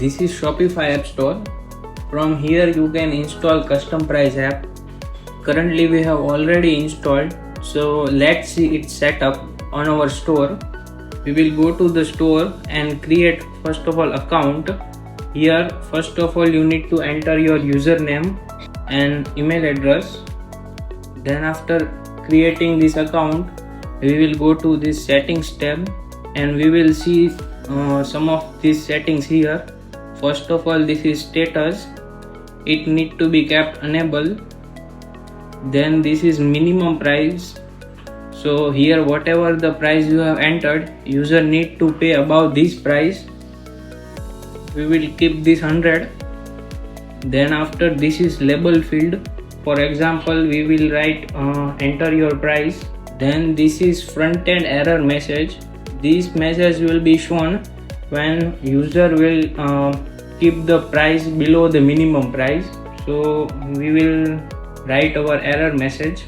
This is Shopify App Store. From here you can install custom price app. Currently we have already installed, so let's see its setup on our store. We will go to the store and create first of all account. Here first of all you need to enter your username and email address. Then after creating this account, we will go to this settings tab and we will see some of these settings here. First of all, this is status. It need to be kept enable. Then this is minimum price. So here whatever the price you have entered, user need to pay above this price. We will keep this 100. Then after, this is label field. For example, we will write enter your price. Then this is front end error message. This message will be shown when user will keep the price below the minimum price. So we will write our error message.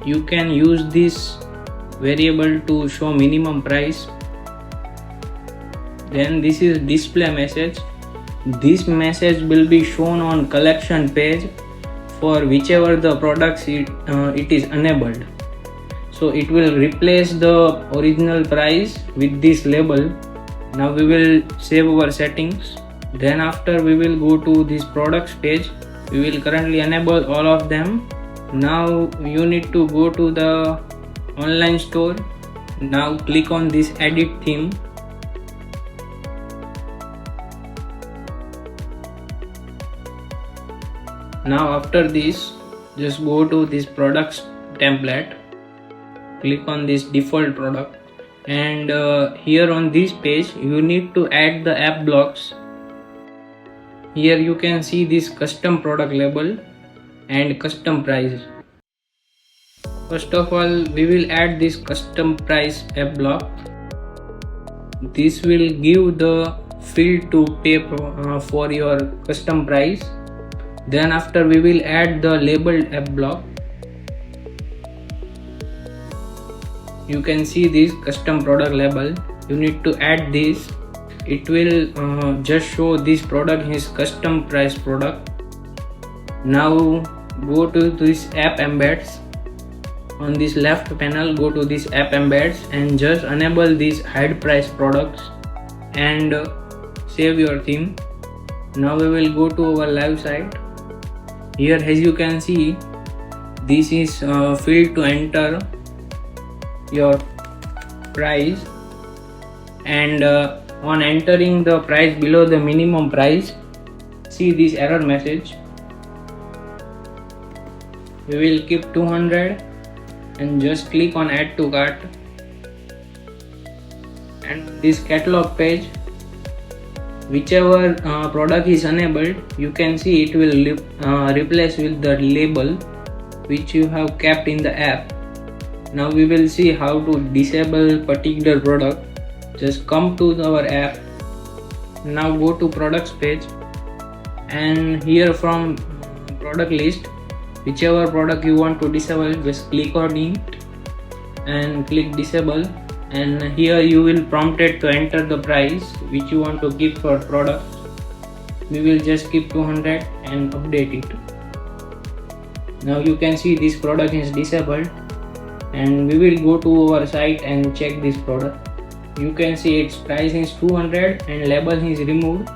You can use this variable to show minimum price. Then this is display message. This message will be shown on collection page for whichever the products it is enabled. So it will replace the original price with this label. Now we will save our settings. Then after, we will go to this products page. We will currently enable all of them. Now you need to go to the online store. Now click on this edit theme. Now after this, just go to this products template. Click on this default product, and here on this page you need to add the app blocks. Here you can see this custom product label and custom price. First of all, we will add this custom price app block. This will give the field to pay for your custom price. Then after, we will add the labeled app block. You can see this custom product label. You need to add this. It will just show this product is custom price product. Now go to this app embeds. On this left panel, go to this app embeds and just enable these hide price products and save your theme. Now we will go to our live site. Here, as you can see, this is field to enter your price, and on entering the price below the minimum price, see this error message. We will keep 200 and just click on add to cart, and this catalog page, whichever product is enabled, you can see it will replace with the label which you have kept in the app. Now we will see how to disable particular product. Just come to our app. Now go to products page, and here from product list, whichever product you want to disable, just click on it and click disable, and here you will prompted to enter the price which you want to keep for product. We will just keep 200 and update it. Now you can see this product is disabled, and we will go to our site and check this product. You can see its price is 200 and label is removed.